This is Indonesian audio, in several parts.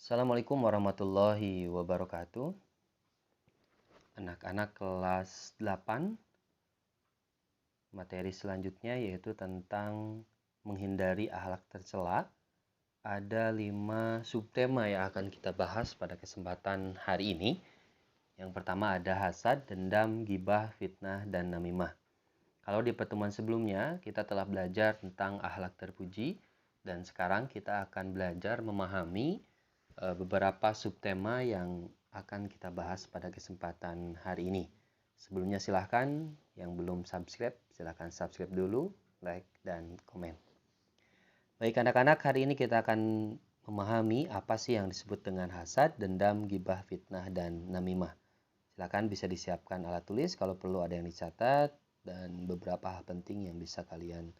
Assalamualaikum warahmatullahi wabarakatuh. Anak-anak kelas 8, materi selanjutnya yaitu tentang menghindari akhlak tercela. Ada 5 subtema yang akan kita bahas pada kesempatan hari ini. Yang pertama ada hasad, dendam, ghibah, fitnah, dan namimah. Kalau di pertemuan sebelumnya kita telah belajar tentang akhlak terpuji, dan sekarang kita akan belajar memahami beberapa subtema yang akan kita bahas pada kesempatan hari ini. Sebelumnya silahkan yang belum subscribe, silahkan subscribe dulu, like, dan komen. Baik anak-anak, hari ini kita akan memahami apa sih yang disebut dengan hasad, dendam, ghibah, fitnah, dan namimah. Silahkan bisa disiapkan alat tulis kalau perlu ada yang dicatat, dan beberapa hal penting yang bisa kalian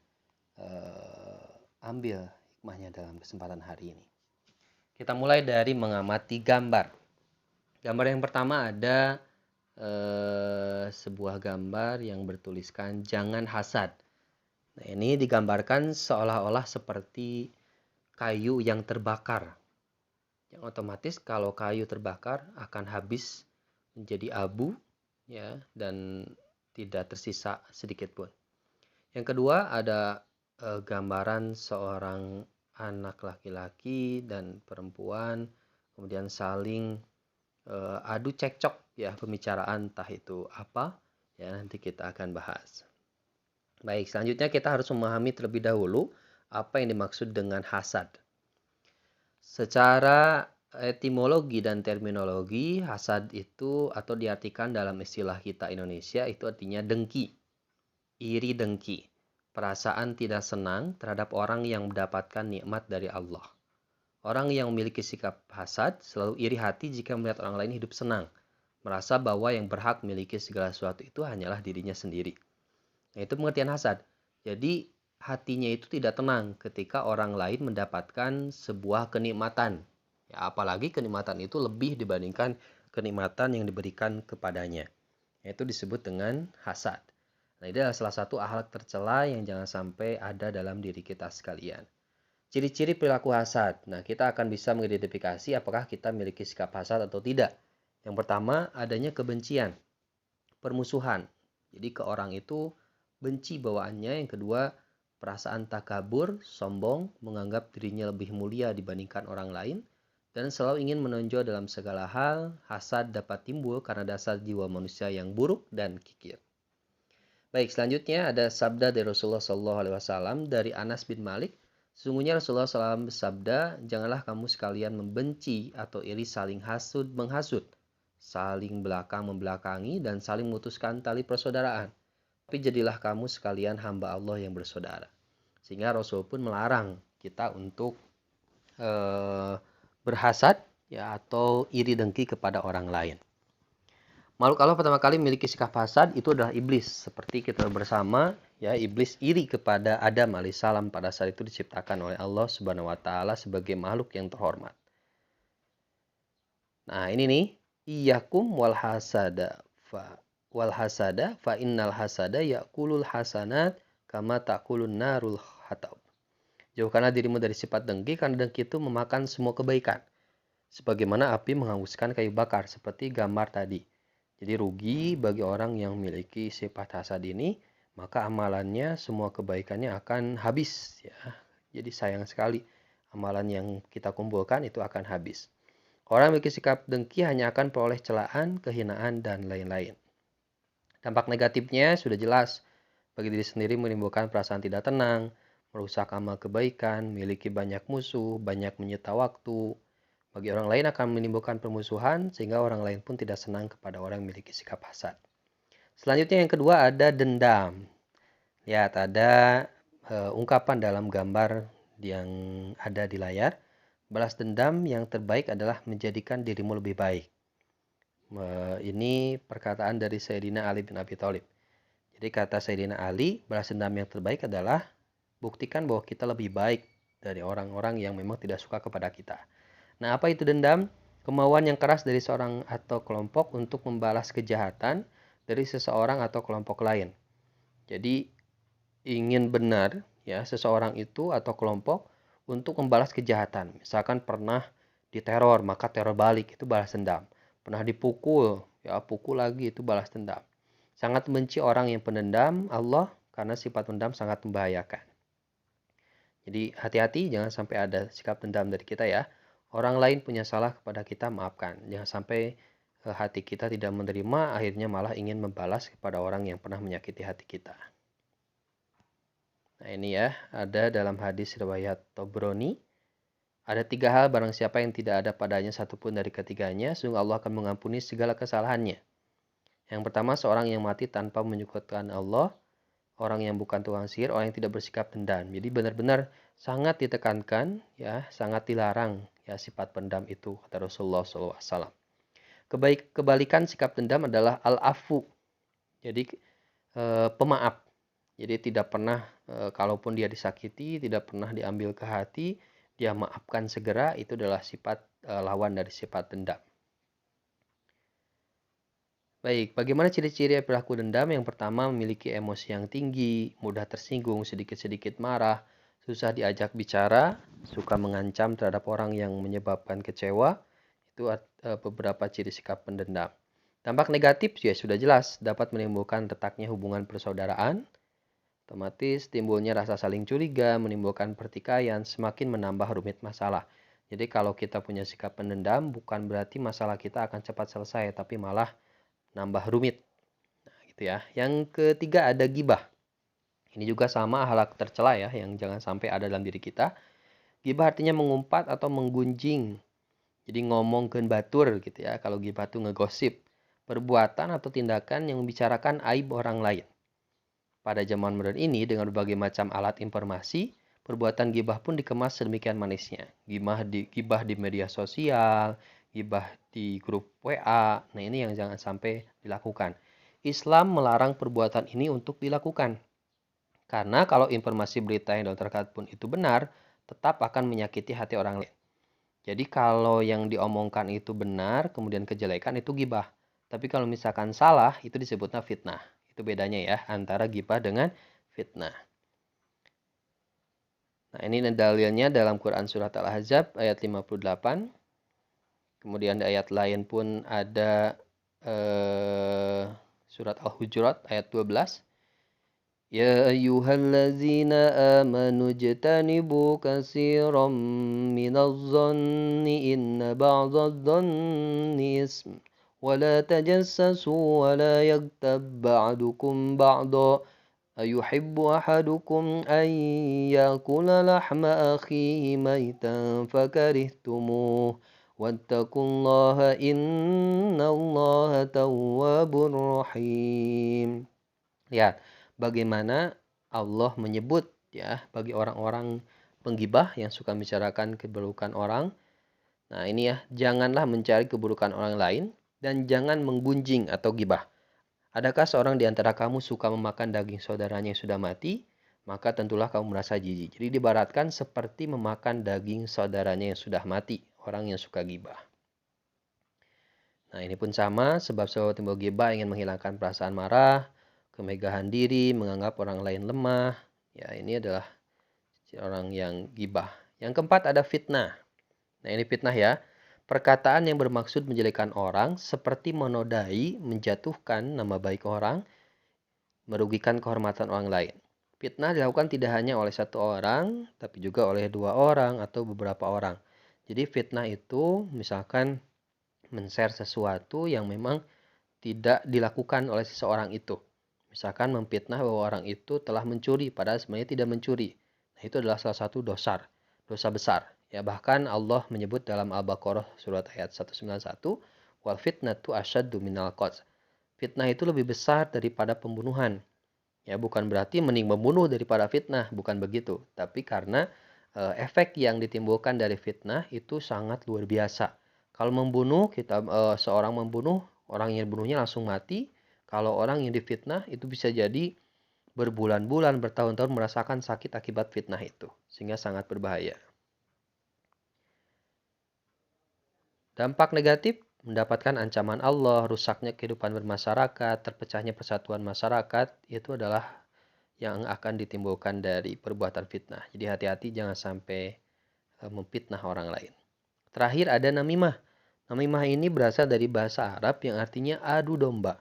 ambil hikmahnya dalam kesempatan hari ini. Kita mulai dari mengamati gambar. Gambar yang pertama ada sebuah gambar yang bertuliskan jangan hasad. Nah, ini digambarkan seolah-olah seperti kayu yang terbakar. Yang otomatis kalau kayu terbakar akan habis menjadi abu ya, dan tidak tersisa sedikit pun. Yang kedua ada gambaran seorang anak laki-laki dan perempuan kemudian saling adu cekcok ya, pembicaraan entah itu apa ya, nanti kita akan bahas. Baik, selanjutnya kita harus memahami terlebih dahulu apa yang dimaksud dengan hasad. Secara etimologi dan terminologi, hasad itu atau diartikan dalam istilah kita Indonesia itu artinya dengki, iri dengki. Perasaan tidak senang terhadap orang yang mendapatkan nikmat dari Allah. Orang yang memiliki sikap hasad selalu iri hati jika melihat orang lain hidup senang, merasa bahwa yang berhak memiliki segala sesuatu itu hanyalah dirinya sendiri. Nah, itu pengertian hasad. Jadi hatinya itu tidak tenang ketika orang lain mendapatkan sebuah kenikmatan. Ya, apalagi kenikmatan itu lebih dibandingkan kenikmatan yang diberikan kepadanya. Itu disebut dengan hasad. Nah, ini adalah salah satu akhlak tercela yang jangan sampai ada dalam diri kita sekalian. Ciri-ciri perilaku hasad. Nah, kita akan bisa mengidentifikasi apakah kita memiliki sikap hasad atau tidak. Yang pertama, adanya kebencian, permusuhan. Jadi ke orang itu benci bawaannya. Yang kedua, perasaan takabur, sombong, menganggap dirinya lebih mulia dibandingkan orang lain, dan selalu ingin menonjol dalam segala hal. Hasad dapat timbul karena dasar jiwa manusia yang buruk dan kikir. Baik, selanjutnya ada sabda dari Rasulullah SAW dari Anas bin Malik. Sesungguhnya Rasulullah SAW bersabda, janganlah kamu sekalian membenci atau iri saling hasud menghasut, saling belakang membelakangi, dan saling memutuskan tali persaudaraan. Tapi jadilah kamu sekalian hamba Allah yang bersaudara. Sehingga Rasul pun melarang kita untuk berhasad ya, atau iri dengki kepada orang lain. Makhluk Allah pertama kali memiliki sikap hasad itu adalah iblis. Seperti kita bersama, ya, iblis iri kepada Adam alaihissalam pada saat itu diciptakan oleh Allah Subhanahu wa taala sebagai makhluk yang terhormat. Nah, ini nih, iyyakum wal hasada fa innal hasada yakulul hasanat kama takulun narul hatab. Jauhkanlah dirimu dari sifat dengki, karena dengki itu memakan semua kebaikan. Sebagaimana api menghanguskan kayu bakar, seperti gambar tadi. Jadi rugi bagi orang yang memiliki sifat hasad ini, maka amalannya, semua kebaikannya akan habis ya. Jadi sayang sekali amalan yang kita kumpulkan itu akan habis. Orang yang memiliki sikap dengki hanya akan peroleh celaan, kehinaan, dan lain-lain. Dampak negatifnya sudah jelas. Bagi diri sendiri menimbulkan perasaan tidak tenang, merusak amal kebaikan, memiliki banyak musuh, banyak menyita waktu. Bagi orang lain akan menimbulkan permusuhan, sehingga orang lain pun tidak senang kepada orang yang memiliki sikap hasad. Selanjutnya yang kedua ada dendam. Lihat, ada ungkapan dalam gambar yang ada di layar. Balas dendam yang terbaik adalah menjadikan dirimu lebih baik. Ini perkataan dari Sayyidina Ali bin Abi Thalib. Jadi kata Sayyidina Ali, balas dendam yang terbaik adalah buktikan bahwa kita lebih baik dari orang-orang yang memang tidak suka kepada kita. Nah, apa itu dendam? Kemauan yang keras dari seorang atau kelompok untuk membalas kejahatan dari seseorang atau kelompok lain. Jadi ingin benar ya seseorang itu atau kelompok untuk membalas kejahatan. Misalkan pernah diteror, maka teror balik itu balas dendam. Pernah dipukul, ya pukul lagi itu balas dendam. Sangat benci orang yang pendendam Allah karena sifat dendam sangat membahayakan. Jadi hati-hati jangan sampai ada sikap dendam dari kita ya. Orang lain punya salah kepada kita, maafkan. Jangan sampai hati kita tidak menerima, akhirnya malah ingin membalas kepada orang yang pernah menyakiti hati kita. Nah ini ya, ada dalam hadis riwayat Tobroni. Ada 3 hal barang siapa yang tidak ada padanya satupun dari ketiganya, sungguh Allah akan mengampuni segala kesalahannya. Yang pertama, seorang yang mati tanpa menyekutukan Allah, orang yang bukan tukang sihir, orang yang tidak bersikap dendam. Jadi benar-benar sangat ditekankan, ya, sangat dilarang ya sifat pendam itu kata Rasulullah SAW. Kebalikan sikap dendam adalah al-afu. Jadi pemaaf. Jadi tidak pernah, kalaupun dia disakiti, tidak pernah diambil ke hati, dia maafkan segera, itu adalah sifat lawan dari sifat dendam. Baik, bagaimana ciri-ciri perilaku dendam? Yang pertama, memiliki emosi yang tinggi, mudah tersinggung, sedikit-sedikit marah, susah diajak bicara, suka mengancam terhadap orang yang menyebabkan kecewa. Itu beberapa ciri sikap pendendam. Dampak negatif ya sudah jelas, dapat menimbulkan retaknya hubungan persaudaraan, otomatis timbulnya rasa saling curiga, menimbulkan pertikaian, semakin menambah rumit masalah. Jadi kalau kita punya sikap pendendam, bukan berarti masalah kita akan cepat selesai, tapi malah nambah rumit. Nah, gitu ya. Yang ketiga ada gibah. Ini juga sama akhlak tercela ya, yang jangan sampai ada dalam diri kita. Gibah artinya mengumpat atau menggunjing. Jadi ngomong gen batur gitu ya. Kalau gibah itu ngegosip, perbuatan atau tindakan yang membicarakan aib orang lain. Pada zaman modern ini, dengan berbagai macam alat informasi, perbuatan gibah pun dikemas sedemikian manisnya. Gibah di media sosial, gibah di grup WA. Nah ini yang jangan sampai dilakukan. Islam melarang perbuatan ini untuk dilakukan. Karena kalau informasi berita yang terkait pun itu benar, tetap akan menyakiti hati orang lain. Jadi kalau yang diomongkan itu benar, kemudian kejelekan itu gibah. Tapi kalau misalkan salah, itu disebutnya fitnah. Itu bedanya ya, antara gibah dengan fitnah. Nah ini dalilnya dalam Quran Surat Al-Ahzab ayat 58. Kemudian di ayat lain pun ada Surat Al-Hujurat ayat 12. Ya ayyuhallazina amanu jtanibu katsiran minadh-dhanni inna ba'dadh-dhanni ism wa la tajassasu wa la yaghtab ba'dukum ba'da ayuhibbu ahadukum an yakula lahma akhihi maitan fakarihtumuh wattaqullaha innallaha tawwabur rahim. Lihat bagaimana Allah menyebut ya bagi orang-orang penggibah yang suka membicarakan keburukan orang. Nah, ini ya, janganlah mencari keburukan orang lain dan jangan menggunjing atau gibah. Adakah seorang di antara kamu suka memakan daging saudaranya yang sudah mati? Maka tentulah kamu merasa jijik. Jadi dibaratkan seperti memakan daging saudaranya yang sudah mati, orang yang suka gibah. Nah, ini pun sama, sebab timbul gibah ingin menghilangkan perasaan marah, kemegahan diri, menganggap orang lain lemah. Ya, ini adalah orang yang gibah. Yang keempat ada fitnah. Nah, ini fitnah ya. Perkataan yang bermaksud menjelekkan orang seperti menodai, menjatuhkan nama baik orang, merugikan kehormatan orang lain. Fitnah dilakukan tidak hanya oleh satu orang, tapi juga oleh 2 orang atau beberapa orang. Jadi fitnah itu misalkan men-share sesuatu yang memang tidak dilakukan oleh seseorang itu. Misalkan memfitnah bahwa orang itu telah mencuri padahal sebenarnya tidak mencuri. Nah, itu adalah salah satu dosa besar. Ya, bahkan Allah menyebut dalam Al-Baqarah surat ayat 191, wal fitnatu asyaddu minal qatl. Fitnah itu lebih besar daripada pembunuhan. Ya, bukan berarti mending membunuh daripada fitnah, bukan begitu. Tapi karena efek yang ditimbulkan dari fitnah itu sangat luar biasa. Kalau membunuh, seorang membunuh, orang yang dibunuhnya langsung mati. Kalau orang yang difitnah itu bisa jadi berbulan-bulan, bertahun-tahun merasakan sakit akibat fitnah itu. Sehingga sangat berbahaya. Dampak negatif, mendapatkan ancaman Allah, rusaknya kehidupan bermasyarakat, terpecahnya persatuan masyarakat, itu adalah yang akan ditimbulkan dari perbuatan fitnah. Jadi hati-hati jangan sampai memfitnah orang lain. Terakhir ada namimah. Namimah ini berasal dari bahasa Arab yang artinya adu domba.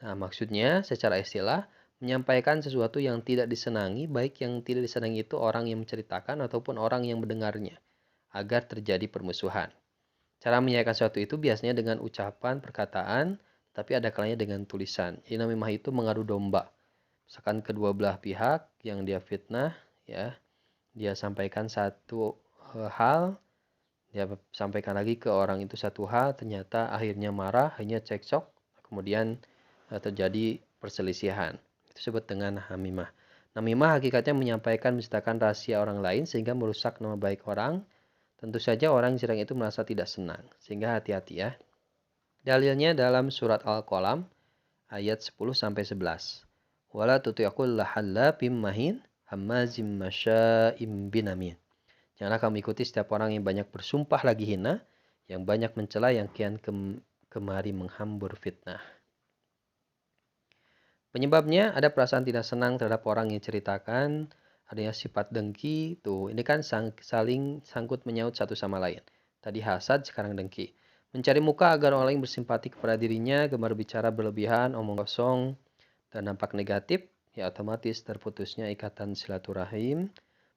Nah, maksudnya secara istilah menyampaikan sesuatu yang tidak disenangi, baik yang tidak disenangi itu orang yang menceritakan ataupun orang yang mendengarnya, agar terjadi permusuhan. Cara menyampaikan sesuatu itu biasanya dengan ucapan, perkataan, tapi ada kalanya dengan tulisan. Jadi namimah itu mengadu domba. Misalkan kedua belah pihak yang dia fitnah, ya, dia sampaikan satu hal, dia sampaikan lagi ke orang itu satu hal, ternyata akhirnya marah, akhirnya cekcok, kemudian terjadi perselisihan. Itu disebut dengan namimah. Namimah hakikatnya menyampaikan menceritakan rahasia orang lain sehingga merusak nama baik orang. Tentu saja orang yang sedang itu merasa tidak senang, sehingga hati-hati ya. Dalilnya dalam surat Al-Qalam ayat 10-11. Wala tuti'akul lahallafim mahin hammazim masya'im binamin. Janganlah kamu ikuti setiap orang yang banyak bersumpah lagi hina, yang banyak mencela, yang kian kemari menghambur fitnah. Penyebabnya ada perasaan tidak senang terhadap orang yang ceritakan, adanya sifat dengki, tuh ini kan saling sangkut menyaut satu sama lain. Tadi hasad, sekarang dengki. Mencari muka agar orang lain bersimpati kepada dirinya, gemar bicara berlebihan, omong kosong, dan nampak negatif, ya otomatis terputusnya ikatan silaturahim,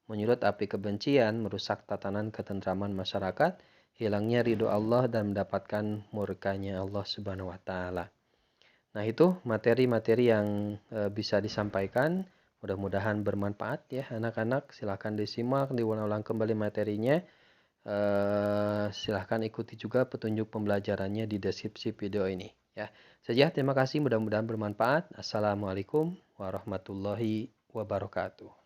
menyulut api kebencian, merusak tatanan ketentraman masyarakat, hilangnya ridho Allah dan mendapatkan murkanya Allah Subhanahu wa taala. Nah, itu materi-materi yang bisa disampaikan. Mudah-mudahan bermanfaat ya anak-anak. Silahkan disimak, diulang-ulang kembali materinya. Silahkan ikuti juga petunjuk pembelajarannya di deskripsi video ini. Ya, saja terima kasih. Mudah-mudahan bermanfaat. Assalamualaikum warahmatullahi wabarakatuh.